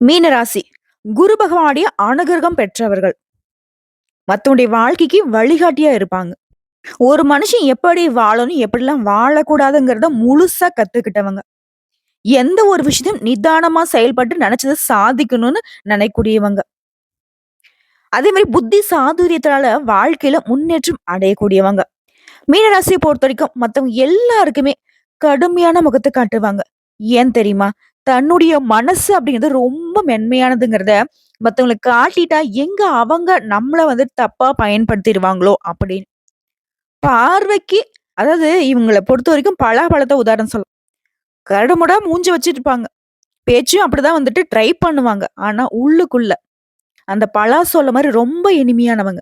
மீனராசி குரு பகவானுடைய அனுகிரகம் பெற்றவர்கள். மத்தவங்களுடைய வாழ்க்கைக்கு வழிகாட்டியா இருப்பாங்க. ஒரு மனுஷன் எப்படி வாழணும், எப்படிலாம் வாழக்கூடாதுங்கிறத முழுசா கத்துக்கிட்டவங்க. எந்த ஒரு விஷயத்தையும் நிதானமா செயல்பட்டு நினைச்சத சாதிக்கணும்னு நினைக்கக்கூடியவங்க. அதே மாதிரி புத்தி சாதுரியத்தினால வாழ்க்கையில முன்னேற்றம் அடையக்கூடியவங்க. மீனராசியை பொறுத்த வரைக்கும் மத்தவங்க எல்லாருக்குமே கடுமையான முகத்தை காட்டுவாங்க. ஏன் தெரியுமா? தன்னுடைய மனசு அப்படிங்கிறது ரொம்ப மென்மையானதுங்கிறத மத்தவங்களுக்கு காட்டிட்டா எங்க அவங்க நம்மள வந்து தப்பா பயன்படுத்திருவாங்களோ அப்படின்னு. பார்வைக்கு அதாவது இவங்கள பொறுத்த வரைக்கும் பலாப்பழத்த உதாரணம் சொல்லலாம். கருடுமுடா மூஞ்சி வச்சுட்டு இருப்பாங்க. பேச்சும் அப்படிதான் வந்துட்டு ட்ரை பண்ணுவாங்க. ஆனா உள்ளுக்குள்ள அந்த பலாசொல மாரி ரொம்ப இனிமையானவங்க.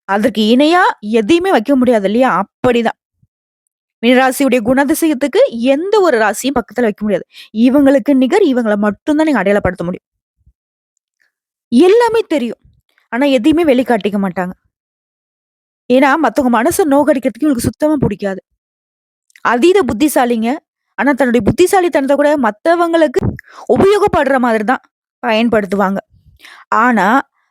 அதற்கு இணையா எதையுமே வைக்க முடியாது இல்லையா? அப்படிதான். மீனராசியுடைய குணாதிசயத்துக்கு எந்த ஒரு ராசியும் பக்கத்துல வைக்க முடியாது. இவங்களுக்கு நிகர் இவங்கள மட்டும் தான் நீங்க அடையாளப்படுத்த முடியும். எல்லாமே தெரியும். ஆனா எதையுமே வெளிக்காட்டிக்க மாட்டாங்க. ஏன்னா மத்தவங்க மனச நோகடிக்கிறதுக்கு இவங்களுக்கு சுத்தமா புடிக்காது. அதீத புத்திசாலிங்க. ஆனா தன்னுடைய புத்திசாலித்தனத்த கூட மத்தவங்களுக்கு உபயோகப்படுற மாதிரி தான் பயன்படுத்துவாங்க. ஆனா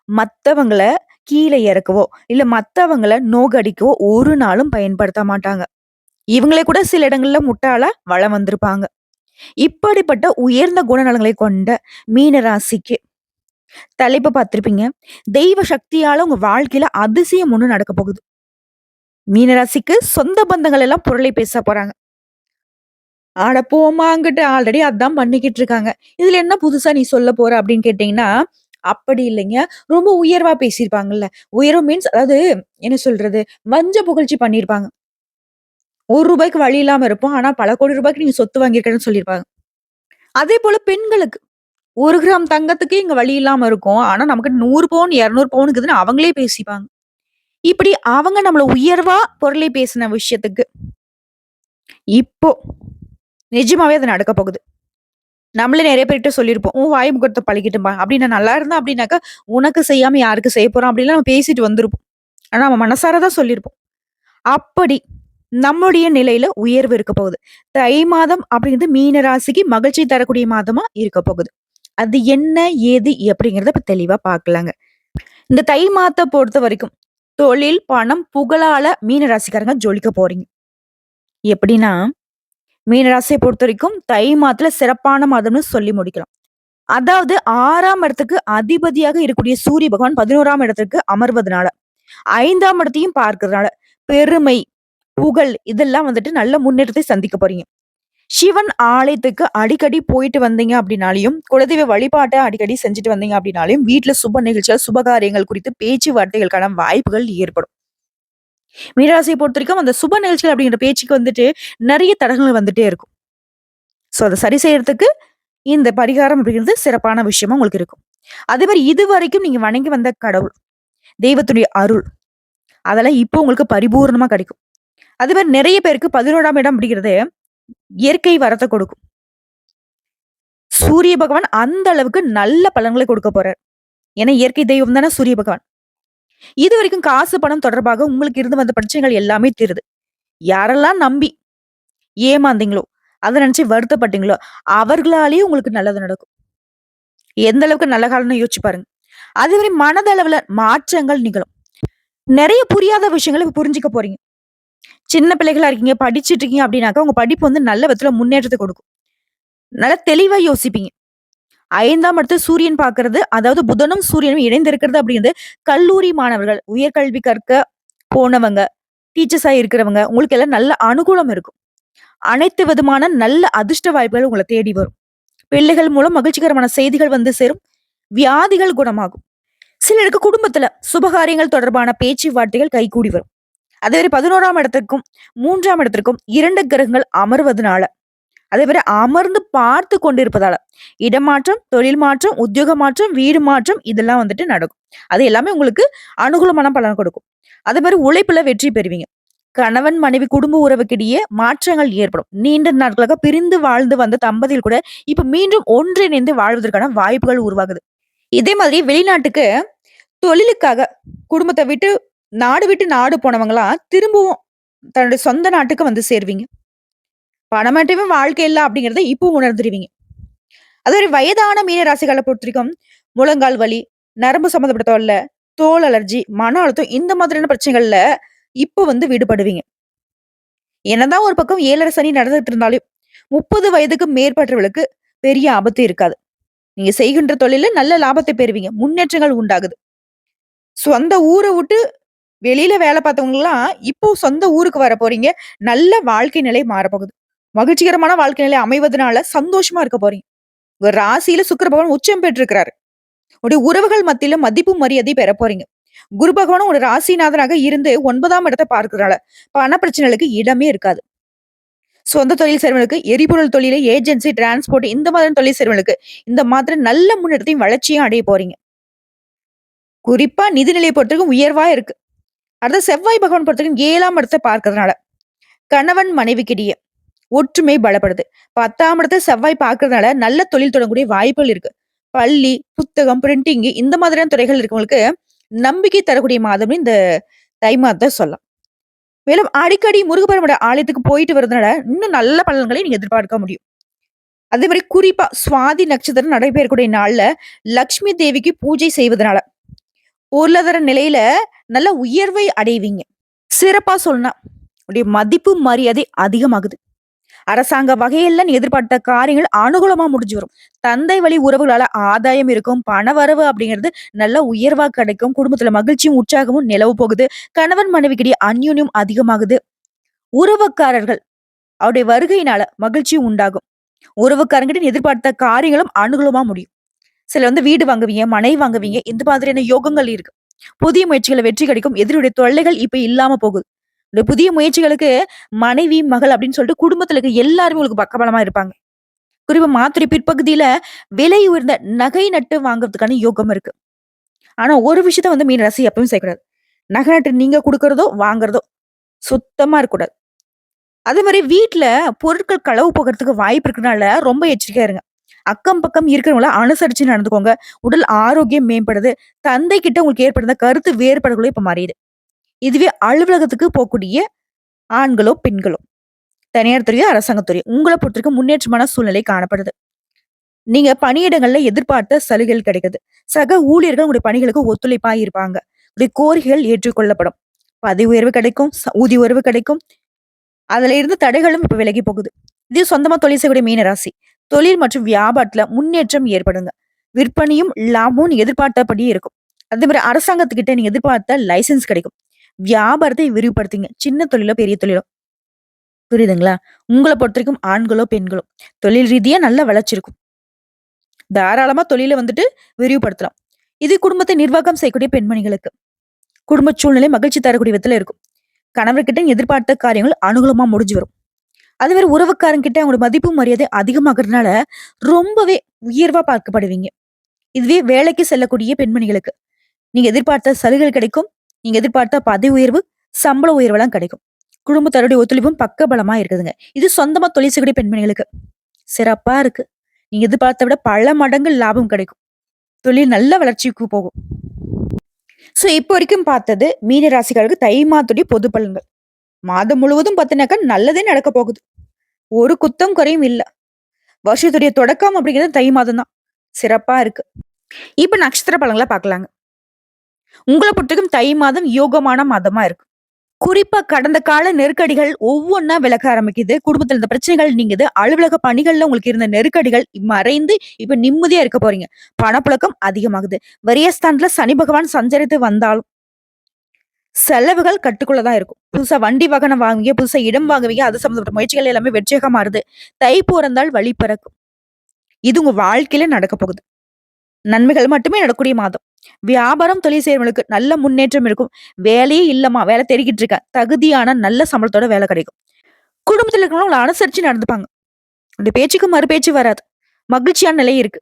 மத்தவங்கள கீழ இறக்கவோ, இல்ல மத்தவங்கள நோகடிக்கவோ ஒரு நாளும் பயன்படுத்த மாட்டாங்க. இவங்களே கூட சில இடங்கள்ல முட்டாளா வலம் வந்திருப்பாங்க. இப்படிப்பட்ட உயர்ந்த குணநலங்களை கொண்ட மீன ராசிக்கு தலைப்பு பார்த்திருப்பீங்க. தெய்வ சக்தியால உங்க வாழ்க்கையில அதிசயம் ஒண்ணு நடக்க போகுது. மீன ராசிக்கு சொந்த பந்தங்கள் எல்லாம் புரளி பேச போறாங்க. ஆட போம்மா அங்கிட்டு ஆல்ரெடி அதான் பண்ணிக்கிட்டு இருக்காங்க. இதுல என்ன புதுசா நீ சொல்ல போற அப்படின்னு கேட்டீங்கன்னா, அப்படி இல்லைங்க. ரொம்ப உயர்வா பேசியிருப்பாங்கல்ல. உயர்வு மீன்ஸ் அதாவது என்ன சொல்றது? வஞ்ச புகழ்ச்சி பண்ணியிருப்பாங்க. ரூ. 1க்கு வழி இல்லாம இருப்போம். ஆனா பல கோடி ரூபாய்க்கு நீங்க சொத்து வாங்கியிருக்கேன்னு சொல்லியிருப்பாங்க. அதேபோல பெண்களுக்கு 1 கிராம் தங்கத்துக்கே இங்க வழி இல்லாம இருக்கும். ஆனா நமக்கு 100 பவுன், 200 பவுன் இருக்குதுன்னு அவங்களே பேசிப்பாங்க. இப்படி அவங்க நம்மள உயர்வா பொருளை பேசின விஷயத்துக்கு, இப்போ நிஜமாவே அது நடக்க போகுது. நம்மளே நெறைய பேர்ட்ட சொல்லியிருப்போம். "உன் வாய் முகத்த பழகிட்டும்பா." அப்படி நான் நல்லா இருந்தேன் அப்படின்னாக்கா, உனக்கு செய்யாம யாருக்கு செய்ய போறோம் அப்படிலாம் நம்ம பேசிட்டு வந்திருப்போம். ஆனா நம்ம மனசார தான் சொல்லியிருப்போம். அப்படி நம்முடைய நிலையில உயர்வு இருக்க போகுது. தை மாதம் அப்படிங்கிறது மீன ராசிக்கு மகிழ்ச்சி தரக்கூடிய மாதமா இருக்க போகுது. அது என்ன? ஏது? எப்படிங்கிறத இப்ப தெளிவா பார்க்கலாங்க. இந்த தை மாதத்த பொறுத்தவரைக்கும், தொழில், பணம், புகழால மீன ராசிக்காரங்க ஜொலிக்க போறீங்க. எப்படின்னா, மீன ராசிய பொறுத்தவரைக்கும் தை மாதத்துல சிறப்பான மாதம்னு சொல்லி முடிக்கலாம். அதாவது 6ஆம் இடத்துக்கு அதிபதியாக இருக்கக்கூடிய சூரிய பகவான் 11ஆம் இடத்திற்கு அமர்வதனால, 5ஆம் இடத்தையும் பார்க்கிறதுனால, பெருமை, புகழ் இதெல்லாம் வந்துட்டு நல்ல முன்னேற்றத்தை சந்திக்க போறீங்க. சிவன் ஆலயத்துக்கு அடிக்கடி போயிட்டு வந்தீங்க அப்படின்னாலயும், குலதெய்வ வழிபாட்ட அடிக்கடி செஞ்சுட்டு வந்தீங்க அப்படின்னாலயும், வீட்ல சுப நிகழ்ச்சிகள், சுபகாரியங்கள் குறித்து பேச்சுவார்த்தைகளுக்கான வாய்ப்புகள் ஏற்படும். மீனராசியை பொறுத்தவரைக்கும் அந்த சுப நிகழ்ச்சிகள் அப்படிங்கிற பேச்சுக்கு வந்துட்டு நெறைய தடங்கல் வந்துட்டே இருக்கும். சோ அத சரி செய்யறதுக்கு இந்த பரிகாரம் அப்படிங்கிறது சிறப்பான விஷயமா உங்களுக்கு இருக்கும். அதே மாரி இதுவரைக்கும் நீங்க வணங்கி வந்த கடவுள், தெய்வத்துடைய அருள் அதெல்லாம் இப்போ உங்களுக்கு பரிபூரணமா கிடைக்கும். அதே மாரி நெறைய பேருக்கு 11ஆம் இடம் அப்படிங்கிறது இயற்கை வரத்த கொடுக்கும். சூரிய பகவான் அந்த அளவுக்கு நல்ல பலன்களை கொடுக்க போறார். ஏன்னா இயற்கை தெய்வம் தானே சூரிய பகவான். இதுவரைக்கும் காசு, பணம் தொடர்பாக உங்களுக்கு இருந்து வந்த பிரச்சனைகள் எல்லாமே தீருது. யாரெல்லாம் நம்பி ஏமாந்தீங்களோ, அத நினைச்சு வருத்தப்பட்டீங்களோ, அவர்களாலேயே உங்களுக்கு நல்லது நடக்கும். எந்த அளவுக்கு நல்ல காலம்னு யோசிச்சு பாருங்க. அதே மாரி மனதளவுல மாற்றங்கள் நிகழும். நெறைய புரியாத விஷயங்கள இப்ப புரிஞ்சுக்க போறீங்க. சின்ன பிள்ளைகளா இருக்கீங்க, படிச்சுட்டு இருக்கீங்க அப்படின்னாக்கா, உங்க படிப்பு வந்து நல்ல விதத்துல முன்னேற்றத்த கொடுக்கும். நல்லா தெளிவா யோசிப்பீங்க. 5ஆம் இடத்த சூரியன் பார்க்கிறது, அதாவது புதனும், சூரியனும் இணைந்திருக்கிறது அப்படிங்கிறது, கல்லூரி மாணவர்கள், உயர்கல்வி கற்க போனவங்க, டீச்சர்ஸா இருக்கிறவங்க, உங்களுக்கு எல்லாம் நல்ல அனுகூலம் இருக்கும். அனைத்து விதமான நல்ல அதிர்ஷ்ட வாய்ப்புகள் உங்கள தேடி வரும். பிள்ளைகள் மூலம் மகிழ்ச்சிகரமான செய்திகள் வந்து சேரும். வியாதிகள் குணமாகும். சிலருக்கு குடும்பத்துல சுபகாரியங்கள் தொடர்பான பேச்சுவார்த்தைகள் கைகூடி வரும். அதே மாரி 11ஆம் இடத்திற்கும், 3ஆம் இடத்திற்கும் 2 கிரகங்கள் அமர்வதனால, அதே மாரி அமர்ந்து பார்த்து கொண்டிருப்பதால, இடமாற்றம், தொழில் மாற்றம், உத்தியோக மாற்றம், வீடு மாற்றம் இதெல்லாம் வந்துட்டு நடக்கும். அது எல்லாமே உங்களுக்கு அனுகூலமான பலன் கொடுக்கும். அதே மாரி உழைப்புல வெற்றி பெறுவீங்க. கணவன், மனைவி குடும்ப உறவுக்கிடையே மாற்றங்கள் ஏற்படும். நீண்ட நாட்களாக பிரிந்து வாழ்ந்து வந்த தம்பதிகள் கூட இப்ப மீண்டும் ஒன்றிணைந்து வாழ்வதற்கான வாய்ப்புகள் உருவாகுது. இதே மாதிரி வெளிநாட்டுக்கு தொழிலுக்காக குடும்பத்த விட்டு நாடு விட்டு நாடு போனவங்கலாம் திரும்பவும் தன்னுடைய சொந்த நாட்டுக்கு வந்து சேருவீங்க. பணம் மட்டுமே வாழ்க்கை இல்ல அப்படிங்கிறத இப்போ உணர்ந்துருவீங்க. அதே மாரி வயதான மீன ராசிகள பொறுத்தவரைக்கும், முழங்கால் வலி, நரம்பு சம்மந்தப்பட்ட தொல்ல, தோல் அலர்ஜி, மன அழுத்தம் இந்த மாதிரியான பிரச்சனைகள்ல இப்ப விடுபடுவீங்க. என்னதான் ஒரு பக்கம் 7:30 சனி நடந்துட்டு இருந்தாலும், 30 வயதுக்கு மேற்பட்டவர்களுக்கு பெரிய ஆபத்து இருக்காது. நீங்க செய்கின்ற தொழில்ல நல்ல லாபத்தை பெறுவீங்க. முன்னேற்றங்கள் உண்டாகுது. சொந்த ஊர விட்டு வெளியில வேலை பார்த்தவங்கலாம், இப்போ சொந்த ஊருக்கு வரப்போறீங்க. நல்ல வாழ்க்கை நிலை மாறப்போகுது. மகிழ்ச்சிகரமான வாழ்க்கை நிலை அமைவதனால சந்தோஷமா இருக்க போறீங்க. உங்க ராசியில சுக்கிர பகவான் உச்சம் பெற்றிருக்கிறாரு. உங்களுடைய உறவுகள் மத்தியில மதிப்பும், மரியாதை பெறப் போறீங்க. குரு பகவானும் ஒரு ராசிநாதனாக இருந்து 9ஆம் இடத்த பார்க்கிறனால, பண பிரச்சனைகளுக்கு இடமே இருக்காது. சொந்த தொழில் செய்றவங்களுக்கு, எரிபொருள் தொழிலு, ஏஜென்சி, டிரான்ஸ்போர்ட் இந்த மாதிரியான தொழில் செய்றவங்களுக்கு, இந்த மாதிரி நல்ல முன்னேற்றத்தையும், வளர்ச்சியும் அடைய போறீங்க. குறிப்பா நிதிநிலைய பொறுத்தவரைக்கும் உயர்வா இருக்கு. அடுத்து செவ்வாய் பகவான் பொறுத்தவரைக்கும் 7ஆம் இடத்த பார்க்கிறதுனால, கணவன் மனைவிக்கிடையே ஒற்றுமை பலப்படுது. 10ஆம் இடத்த செவ்வாய் பார்க்கிறதுனால, நல்ல தொழில் தொடங்கக்கூடிய வாய்ப்புகள் இருக்கு. பள்ளி, புத்தகம், பிரிண்டிங் இந்த மாதிரியான துறைகள் இருக்கவங்களுக்கு, நம்பிக்கை தரக்கூடிய மாதம்னு இந்த தை மாதத்த சொல்லலாம். மேலும் அடிக்கடி முருகப்பெருமானுடைய ஆலயத்துக்கு போயிட்டு வரதுனால, இன்னும் நல்ல பலன்களை நீங்க எதிர்பார்க்க முடியும். அதே மாரி குறிப்பா சுவாதி நட்சத்திரம் நடைபெறக்கூடிய நாள்ல, லக்ஷ்மி தேவிக்கு பூஜை செய்வதனால, பொருளாதார நிலையில நல்ல உயர்வை அடைவீங்க. சிறப்பா சொல்லணும்னா, உடைய மதிப்பு, மரியாதை அதிகமாகுது. அரசாங்க வகையில நீ எதிர்பார்த்த காரியங்கள் அனுகூலமா முடிஞ்சு வரும். தந்தை வழி உறவுகளால ஆதாயம் இருக்கும். பணவரவு அப்படிங்கிறது நல்ல உயர்வா கிடைக்கும். குடும்பத்துல மகிழ்ச்சியும், உற்சாகமும் நிலவ போகுது. கணவன் மனைவிக்கிடையே அந்யோன்யம் அதிகமாகுது. உறவுக்காரர்கள் அவருடைய வருகையினால மகிழ்ச்சியும் உண்டாகும். உறவுக்காரங்கிட்ட நீ எதிர்பார்த்த காரியங்களும் அனுகூலமா முடியும். சிலர் வீடு வாங்குவீங்க, மனை வாங்குவீங்க. இந்த மாதிரியான யோகங்கள் இருக்கு. புதிய முயற்சிகள்ல வெற்றி கிடைக்கும். எதிரியுடைய தொல்லைகள் இப்ப இல்லாம போகுது. இந்த புதிய முயற்சிகளுக்கு மனைவி, மகள் அப்படின்னு சொல்லிட்டு குடும்பத்துல இருக்க எல்லாருமே உங்களுக்கு பக்கபலமா இருப்பாங்க. குறிப்பா மாத்துரை பிற்பகுதியில விலை உயர்ந்த நகை நட்டு வாங்குறதுக்கான யோகம் இருக்கு. ஆனா ஒரு விஷயத்த மீன ராசி எப்பவும் செய்யக்கூடாது. நகை நட்டு நீங்க குடுக்குறதோ, வாங்குறதோ சுத்தமா இருக்கக்கூடாது. அதே மாரி வீட்ல பொருட்கள் களவு போகுறதுக்கு வாய்ப்பு இருக்கனால ரொம்ப எச்சரிக்கையா இருங்க. அக்கம் பக்கம் இருக்கிறவங்கள அனுசரிச்சு நடந்துக்கோங்க. உடல் ஆரோக்கியம் மேம்படுது. தந்தை கிட்ட உங்களுக்கு ஏற்படுத்த கருத்து வேறுபாடுகளும் இப்ப மறையுது. இதுவே அலுவலகத்துக்கு போக்கூடிய ஆண்களோ, பெண்களோ, தனியார் துறையோ, அரசாங்கத் துறையோ உங்கள பொறுத்தவரைக்கும் முன்னேற்றமான சூழ்நிலை காணப்படுது. நீங்க பணியிடங்கள்ல எதிர்பார்த்த சலுகைகள் கிடைக்குது. சக ஊழியர்கள் உங்களுடைய பணிகளுக்கு ஒத்துழைப்பா இருப்பாங்க. உங்களுடைய கோரிக்கைகள் ஏற்றுக்கொள்ளப்படும். பதவி உயர்வு கிடைக்கும். ஊதிய உயர்வு கிடைக்கும். அதுல இருந்து தடைகளும் இப்ப விலகி போகுது. இது சொந்தமா தொழில் செய்யக்கூடிய மீன ராசி. தொழில் மற்றும் வியாபாரத்துல முன்னேற்றம் ஏற்படுங்க. விற்பனையும், லாபமும் நீங்க எதிர்பார்த்தபடியே இருக்கும். அதே மாரி அரசாங்கத்துக்கிட்ட நீங்க எதிர்பார்த்த லைசென்ஸ் கிடைக்கும். வியாபாரத்தை விரிவுபடுத்துங்க. சின்ன தொழிலோ, பெரிய தொழிலோ. புரியுதுங்களா? உங்கள பொறுத்தவரைக்கும் ஆண்களோ, பெண்களோ தொழில் ரீதியா நல்ல வளர்ச்சி இருக்கும். தாராளமா தொழில விரிவுபடுத்தலாம். இது குடும்பத்தை நிர்வாகம் செய்யக்கூடிய பெண்மணிகளுக்கு. குடும்ப சூழ்நிலை மகிழ்ச்சி தரக்கூடிய விதத்துல இருக்கும். கணவர்கிட்ட எதிர்பார்த்த காரியங்கள் அனுகூலமா முடிஞ்சு வரும். அதே மாரி உறவுக்காரங்கிட்ட அவங்களோட மதிப்பு, மரியாதை அதிகமாகறதுனால ரொம்பவே உயர்வா பார்க்கப்படுவீங்க. இதுவே வேலைக்கு செல்லக்கூடிய பெண்மணிகளுக்கு, நீங்க எதிர்பார்த்த சலுகைகள் கிடைக்கும். நீங்க எதிர்பார்த்த பதவி உயர்வு, சம்பள உயர்வெல்லாம் கிடைக்கும். குடும்பத்தாருடைய ஒத்துழைப்பும் பக்கபலமா இருக்குதுங்க. இது சொந்தமா தொழில் செய்யக்கூடிய பெண்மணிகளுக்கு சிறப்பா இருக்கு. நீங்க எதிர்பார்த்த விட பல மடங்கு லாபம் கிடைக்கும். தொழில் நல்ல வளர்ச்சிக்கு போகும். சோ இப்போ வரைக்கும் பார்த்தது மீன ராசிக்காரருக்கு தை மாதத்துடைய பொது பலன்கள். மாதம் முழுவதும் பார்த்தீங்கன்னாக்கா நல்லதே நடக்க போகுது. ஒரு குத்தம் குறையும் இல்ல. வருஷத்துடைய தொடக்கம் அப்படிங்கிறது தை மாதம் தான். சிறப்பா இருக்கு. இப்ப நட்சத்திர பலன்கள பார்க்கலாங்க. உங்கள பொறுத்தவரைக்கும் தை மாதம் யோகமான மாதமா இருக்கு. குறிப்பா கடந்த கால நெருக்கடிகள் ஒவ்வொன்னா விலக ஆரம்பிக்குது. குடும்பத்துல இருந்த பிரச்சனைகள் நீங்குது. அலுவலக பணிகள்ல உங்களுக்கு இருந்த நெருக்கடிகள் மறைந்து இப்ப நிம்மதியா இருக்க போறீங்க. பணப்புழக்கம் அதிகமாகுது. விரயஸ்தானத்துல சனி பகவான் சஞ்சரித்து வந்தாலும் செலவுகள் கட்டுக்குள்ள தான் இருக்கும். புதுசா வண்டி வாகனம் வாங்குவீங்க, புதுசா இடம் வாங்குவீங்க. அது சம்மந்தப்பட்ட முயற்சிகள் எல்லாமே வெற்றியாக மாறுது. தை பொறந்தால் வழி பிறக்கும். இது உங்க வாழ்க்கையில நடக்க போகுது. நன்மைகள் மட்டுமே நடக்கக்கூடிய மாதம். வியாபாரம், தொழில் செய்றவங்களுக்கு நல்ல முன்னேற்றம் இருக்கும். வேலையே இல்லம்மா, வேலை தேடிக்கிட்டு இருக்கேன். தகுதியான நல்ல சம்பளத்தோட வேலை கிடைக்கும். குடும்பத்துல இருக்கிறவங்க உங்கள அனுசரிச்சு நடந்துப்பாங்க. அந்த பேச்சுக்கு மறு பேச்சு வராது. மகிழ்ச்சியான நிலை இருக்கு.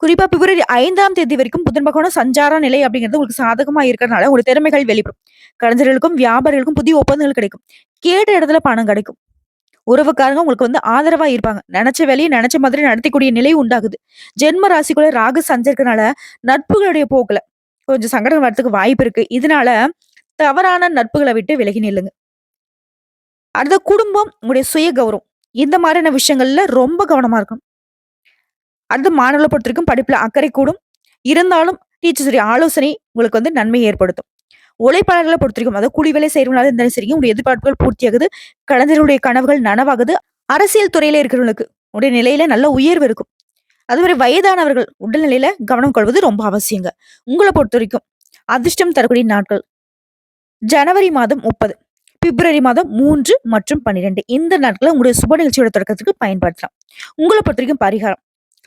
குறிப்பா பிப்ரவரி 5ஆம் தேதி வரைக்கும் புதன் பகவான சஞ்சார நிலை அப்படிங்கிறது உங்களுக்கு சாதகமா இருக்கிறதுனால உங்களுடைய திறமைகள் வெளிப்படும். கலைஞர்களுக்கும், வியாபாரிகளுக்கும் புதிய ஒப்பந்தங்கள் கிடைக்கும். கேட்ட இடத்துல பணம் கிடைக்கும். உறவுக்காரங்க உங்களுக்கு ஆதரவா இருப்பாங்க. நெனச்ச வேலைய நெனச்ச மாதிரி நடத்திக்கூடிய நிலை உண்டாகுது. ஜென்ம ராசிக்குள்ள ராகு சஞ்சரிக்கிறனால நட்புகளுடைய போக்குல கொஞ்சம் சங்கடம் வரதுக்கு வாய்ப்பு இருக்கு. இதனால தவறான நட்புகள விட்டு விலகி நில்லுங்க. அடுத்த குடும்பம், உங்களுடைய சுய கௌரவம் இந்த மாதிரியான விஷயங்கள்ல ரொம்ப கவனமா இருக்கணும். அடுத்து மாணவர்கள பொறுத்தவரைக்கும் படிப்புல அக்கறை கூடும். இருந்தாலும் டீச்சர்ஸுடைய ஆலோசனை உங்களுக்கு நன்மை ஏற்படுத்தும். உழைப்பாளர்கள பொறுத்தவரைக்கும் அதாவது கூலி வேலை செய்றவங்களா இருந்தாலும் சரி, உங்களுடைய எதிர்பார்ப்புகள் பூர்த்தியாகுது. கலைஞர்களுடைய கனவுகள் நனவாகுது. அரசியல் துறையில இருக்கிறவங்களுக்கு உடைய நிலையில நல்ல உயர்வு இருக்கும். அதுமாரி வயதானவர்கள் உடல்நிலையில கவனம் கொள்வது ரொம்ப அவசியங்க. உங்கள பொறுத்தவரைக்கும் அதிர்ஷ்டம் தரக்கூடிய நாட்கள் ஜனவரி மாதம் 30, பிப்ரவரி மாதம் 3 மற்றும் 12 இந்த நாட்கள உங்களுடைய சுப நிகழ்ச்சியோட தொடக்கத்துக்கு பயன்படுத்தலாம். உங்கள பொறுத்தவரைக்கும் பரிகாரம்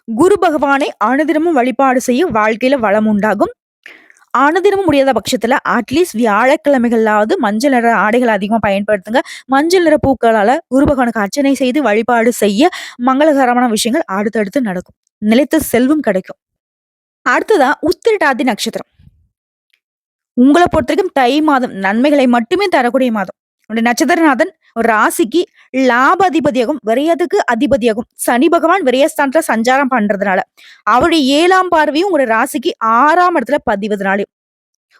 குரு பகவானை அனுதினமும் வழிபாடு செய்ய வாழ்க்கையில வளம் உண்டாகும். அனுதினமும் முடியாத பட்சத்துல அட்லீஸ்ட் வியாழக்கிழமைகளாவது மஞ்சள் நிற ஆடைகள் அதிகமா பயன்படுத்துங்க. மஞ்சள் நிற பூக்களால குரு பகவானுக்கு அர்ச்சனை செய்து வழிபாடு செய்ய மங்களகரமான விஷயங்கள் அடுத்தடுத்து நடக்கும். நிலைத்த செல்வம் கிடைக்கும். அடுத்ததா உத்திரட்டாதி நட்சத்திரம். உங்கள பொறுத்தவரைக்கும் தை மாதம் நன்மைகளை மட்டுமே தரக்கூடிய மாதம். உங்களுடைய நட்சத்திரநாதன் ஒரு ராசிக்கு லாப அதிபதியாகும், விரயத்துக்கு அதிபதியாகும். சனி பகவான் விரயஸ்தானத்துல சஞ்சாரம் பண்றதுனால அவருடைய 7ஆம் பார்வையும் உங்களுடைய ராசிக்கு 6ஆம் இடத்துல பதிவதனாலையும்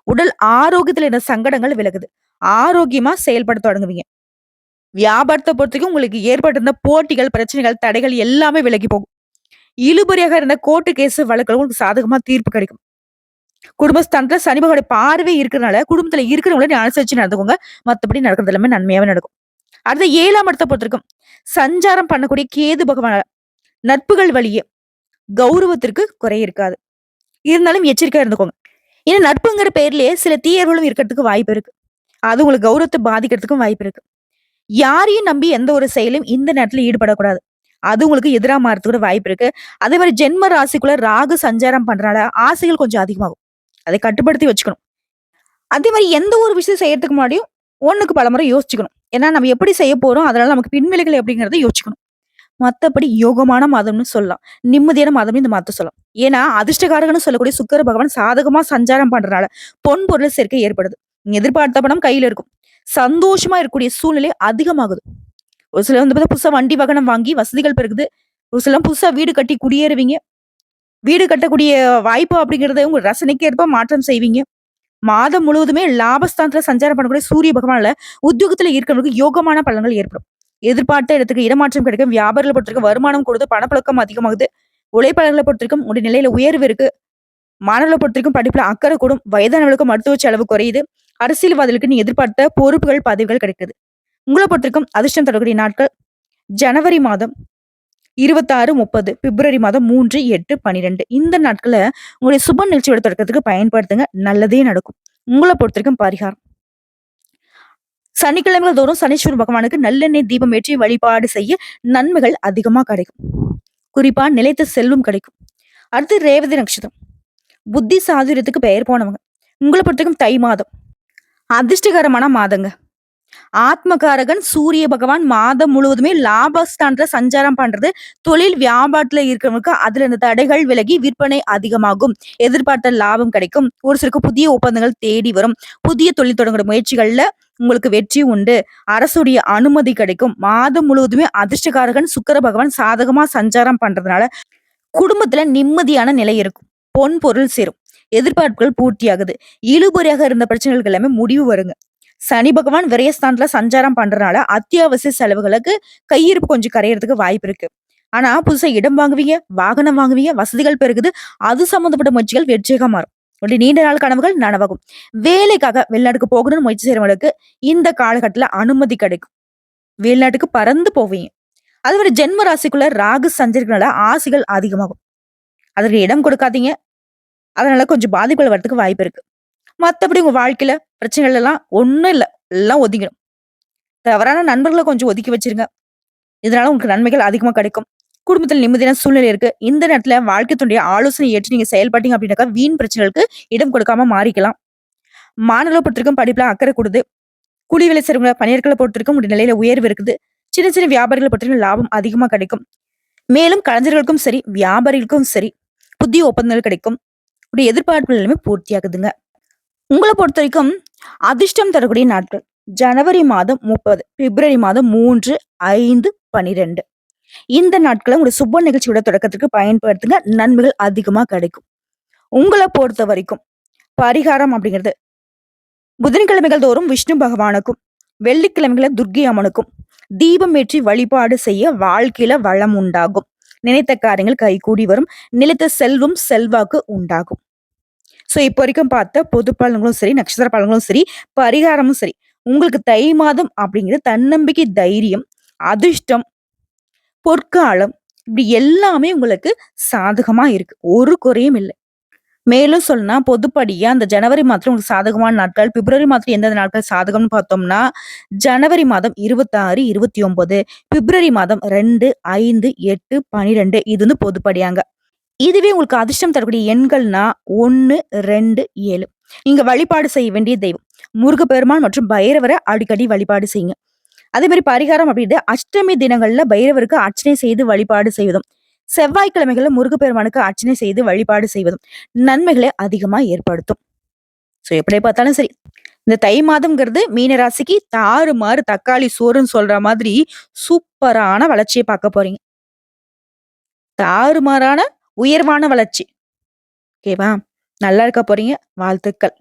உடல் ஆரோக்கியத்துல இருந்த சங்கடங்கள் விலகுது. ஆரோக்கியமா செயல்பட தொடங்குவீங்க. வியாபாரத்தை பொறுத்தவரைக்கும் உங்களுக்கு ஏற்பட்டிருந்த போட்டிகள், பிரச்சனைகள், தடைகள் எல்லாமே விலகி போகும். இழுபறியாக இருந்த கோர்ட்டு கேஸ் வழக்குகள் உங்களுக்கு சாதகமா தீர்ப்பு கிடைக்கும். குடும்பஸ்தானத்துல சனி பகவானுடைய பார்வை இருக்கிறனால குடும்பத்துல இருக்கிறவங்கள நீ அனுசரிச்சு நடந்துக்கோங்க. மத்தபடி நடக்கிறது எல்லாமே நன்மையாவே நடக்கும். அடுத்த 7ஆம் இடத்தை பொறுத்திருக்கும் சஞ்சாரம் பண்ணக்கூடிய கேது பகவான் நட்புகள் வழியே கௌரவத்திற்கு குறை இருக்காது. இருந்தாலும் எச்சரிக்கையா இருந்துக்கோங்க. ஏன்னா நட்புங்கிற பேர்லயே சில தீயர்களும் இருக்கிறதுக்கு வாய்ப்பு இருக்கு. அது உங்களுக்கு கௌரவத்தை பாதிக்கிறதுக்கும் வாய்ப்பு இருக்கு. யாரையும் நம்பி எந்த ஒரு செயலும் இந்த நேரத்துல ஈடுபடக்கூடாது. அது உங்களுக்கு எதிரா மாறதுக்கு கூட வாய்ப்பு இருக்கு. அதே மாதிரி ஜென்ம ராசிக்குள்ள ராகு சஞ்சாரம் பண்றனால ஆசைகள் கொஞ்சம் அதிகமாகும். அதை கட்டுப்படுத்தி வச்சுக்கணும். அதே மாதிரி எந்த ஒரு விஷயம் செய்யறதுக்கு முன்னாடியும் ஒண்ணுக்கு பலமுறை யோசிச்சுக்கணும். ஏன்னா நம்ம எப்படி செய்ய போறோம், அதனால நமக்கு பின்விளைகள் எப்படிங்கிறத யோசிச்சுக்கணும். மத்தபடி யோகமான மாதம்னு சொல்லலாம். நிம்மதியான மாதம்னு இந்த மாதத்தை சொல்லலாம். ஏன்னா அதிர்ஷ்டகாரகன்னு சொல்லக்கூடிய சுக்கிர பகவான் சாதகமா சஞ்சாரம் பண்றதுனால பொன் பொருள் சேர்க்கை ஏற்படுது. நீங்க எதிர்பார்த்த பணம் கையில இருக்கும். சந்தோஷமா இருக்கக்கூடிய சூழ்நிலை அதிகமாகுது. ஒரு சிலர் பார்த்தா புதுசா வண்டி வாகனம் வாங்கி வசதிகள் பெருகுது. ஒரு சிலர் புதுசா வீடு கட்டி குடியேறுவீங்க. வீடு கட்டக்கூடிய வாய்ப்பு அப்படிங்கிறத உங்க ரசனைக்கு ஏற்ப மாற்றம் செய்வீங்க. மாதம் முழுவதுமே லாபஸ்தானத்துல சஞ்சாரம் பண்ணக்கூடிய சூரிய பகவானால உத்தியோகத்துல இருக்கிறவங்களுக்கு யோகமான பலன்கள் ஏற்படும். எதிர்பார்த்த இடத்துக்கு இடமாற்றம் கிடைக்கும். வியாபாரிகளை பொறுத்திருக்கும் வருமானம் கொடுத்து பணப்புழக்கம் அதிகமாகுது. உழைப்பாளர்களை பொறுத்திருக்கும் உடைய நிலையில உயர்வு இருக்கு. மாணவர்களை பொறுத்திருக்கும் படிப்புல அக்கறை கூடும். வயதானவர்களுக்கு மருத்துவ செலவு குறையுது. அரசியல்வாதிகளுக்கு நீ எதிர்பார்த்த பொறுப்புகள் பதவிகள் கிடைக்குது. உங்களை பொறுத்திருக்கும் அதிர்ஷ்டம் தரக்கூடிய நாட்கள் ஜனவரி மாதம் 26, 30, பிப்ரவரி மாதம் 3, 8, 12 இந்த நாட்கள உங்களுடைய சுப நிகழ்ச்சியோட தொடக்கத்துக்கு பயன்படுத்துங்க. நல்லதே நடக்கும். உங்களை பொறுத்திருக்கும் பரிகாரம் சனிக்கிழமைகள் தோறும் சனீஸ்வர பகவானுக்கு நல்லெண்ணெய் தீபம் ஏற்றி வழிபாடு செய்ய நன்மைகள் அதிகமா கிடைக்கும். குறிப்பா நிலைத்த செல்வம் கிடைக்கும். அடுத்து ரேவதி நட்சத்திரம். புத்தி சாதுரியத்துக்கு பெயர் போனவங்க. உங்களை பொறுத்திருக்கும் தை மாதம் அதிர்ஷ்டகரமான மாதங்க. ஆத்மகாரகன் சூரிய பகவான் மாதம் முழுவதுமே லாபஸ்தானத்துல சஞ்சாரம் பண்றது தொழில் வியாபாரத்துல இருக்கிறவங்களுக்கு அதுல இந்த தடைகள் விலகி விற்பனை அதிகமாகும். எதிர்பார்த்த லாபம் கிடைக்கும். ஒரு சிலருக்கு புதிய ஒப்பந்தங்கள் தேடி வரும். புதிய தொழில் தொடங்குற முயற்சிகள்ல உங்களுக்கு வெற்றி உண்டு. அரசுடைய அனுமதி கிடைக்கும். மாதம் முழுவதுமே அதிர்ஷ்டகாரகன் சுக்கிர பகவான் சாதகமா சஞ்சாரம் பண்றதுனால குடும்பத்துல நிம்மதியான நிலை இருக்கும். பொன் பொருள் சேரும். எதிர்பார்ப்புகள் பூர்த்தியாகுது. இழுபறியாக இருந்த பிரச்சனைகளுக்கு எல்லாமே முடிவு வருங்க. சனி பகவான் விரயஸ்தானத்துல சஞ்சாரம் பண்றதுனால அத்தியாவசிய செலவுகளுக்கு கையிருப்பு கொஞ்சம் கரையறதுக்கு வாய்ப்பு இருக்கு. ஆனா புதுசா இடம் வாங்குவீங்க, வாகனம் வாங்குவீங்க, வசதிகள் பெருகுது. அது சம்பந்தப்பட்ட முயற்சிகள் வெற்றியாக மாறும். உடைய நீண்ட நாள் கனவுகள் நனவாகும். வேலைக்காக வெளிநாட்டுக்கு போகணும்னு முயற்சி செய்யறவங்களுக்கு இந்த காலகட்டத்துல அனுமதி கிடைக்கும். வெளிநாட்டுக்கு பறந்து போவீங்க. அது ஒரு ஜென்ம ராசிக்குள்ள ராகு சஞ்சரிக்கிறனால ஆசைகள் அதிகமாகும். அதற்கு இடம் கொடுக்காதீங்க. அதனால கொஞ்சம் பாதிப்புகள் வரதுக்கு வாய்ப்பு இருக்கு. மத்தபடி உங்க வாழ்க்கையில பிரச்சனைகள் எல்லாம் ஒண்ணும் இல்ல. எல்லாம் ஒதுங்கிடும். தவறான நண்பர்களை கொஞ்சம் ஒதுக்கி வச்சிருங்க. இதனால உங்களுக்கு நன்மைகள் அதிகமா கிடைக்கும். குடும்பத்தில் நிம்மதியான சூழ்நிலை இருக்கு. இந்த நேரத்துல வாழ்க்கை துணைய ஆலோசனை ஏற்று நீங்க செயல்பட்டீங்க அப்படின்னாக்கா வீண் பிரச்சனைகளுக்கு இடம் கொடுக்காம மாறிக்கலாம். மாணவர்களை பொறுத்திருக்கும் படிப்புல அக்கறை கொடுது. கூலி வேலை செய்றவங்க பணியாட்களை பொறுத்திருக்கும் உடைய நிலையில உயர்வு இருக்குது. சின்ன சின்ன வியாபாரிகளை பொறுத்திருக்கும் லாபம் அதிகமா கிடைக்கும். மேலும் கலைஞர்களுக்கும் சரி வியாபாரிகளுக்கும் சரி புதிய ஒப்பந்தங்கள் கிடைக்கும். உடைய எதிர்பார்ப்புகள் எல்லாமே பூர்த்தியாகுதுங்க. உங்களை பொறுத்த வரைக்கும் அதிர்ஷ்டம் தரக்கூடிய நாட்கள் ஜனவரி மாதம் 30, பிப்ரவரி மாதம் 3, 5, 12 இந்த நாட்களை உங்களுடைய சுப நிகழ்ச்சியோட தொடக்கத்துக்கு பயன்படுத்துங்க. நன்மைகள் அதிகமா கிடைக்கும். உங்களை பொறுத்த வரைக்கும் பரிகாரம் அப்படிங்கிறது புதன்கிழமைகள் தோறும் விஷ்ணு பகவானுக்கும் வெள்ளிக்கிழமைகளை துர்க்கை அம்மனுக்கும் தீபம் ஏற்றி வழிபாடு செய்ய வாழ்க்கையில வளம் உண்டாகும். நினைத்த காரியங்கள் கைகூடி வரும். நிலைத்த செல்வம், செல்வாக்கு உண்டாகும். ஸோ இப்போ வரைக்கும் பார்த்த பொது பலன்களும் சரி, நட்சத்திர பலன்களும் சரி, பரிகாரமும் சரி, உங்களுக்கு தை மாதம் அப்படிங்கிறது தன்னம்பிக்கை, தைரியம், அதிர்ஷ்டம், பொற்காலம் இப்படி எல்லாமே உங்களுக்கு சாதகமா இருக்கு. ஒரு குறையும் இல்ல. மேலும் சொல்லணும்னா பொதுப்படியா அந்த ஜனவரி மாதத்துல உங்களுக்கு சாதகமான நாட்கள், பிப்ரவரி மாதத்துல எந்தெந்த நாட்கள் சாதகம்னு பார்த்தோம்னா, ஜனவரி மாதம் 26, 29, பிப்ரவரி மாதம் 2, 5, 8, 12 இது வந்து பொதுப்படியாங்க. இதுவே உங்களுக்கு அதிர்ஷ்டம் தரக்கூடிய எண்கள்னா 1, 2, 7. நீங்க வழிபாடு செய்ய வேண்டிய தெய்வம். முருகப்பெருமான் மற்றும் பைரவர அடிக்கடி வழிபாடு செய்யுங்க. அதே மாரி பரிகாரம் அப்படின்ட்டு அஷ்டமி தினங்கள்ல பைரவருக்கு அர்ச்சனை செய்து வழிபாடு செய்வதும், செவ்வாய்க்கிழமைகள்ல முருகப்பெருமானுக்கு அர்ச்சனை செய்து வழிபாடு செய்வதும் நன்மைகளை அதிகமா ஏற்படுத்தும். ஸோ எப்படி பார்த்தாலும் சரி, இந்த தை மாதம்ங்கிறது மீன ராசிக்கு தாறுமாறு தக்காளி சோறுன்னு சொல்ற மாதிரி சூப்பரான வளர்ச்சிய பார்க்க போறீங்க. தாறுமாறான உயர்வான வளர்ச்சி. ஓகேவா? நல்லா இருக்க போறீங்க. வாழ்த்துக்கள்.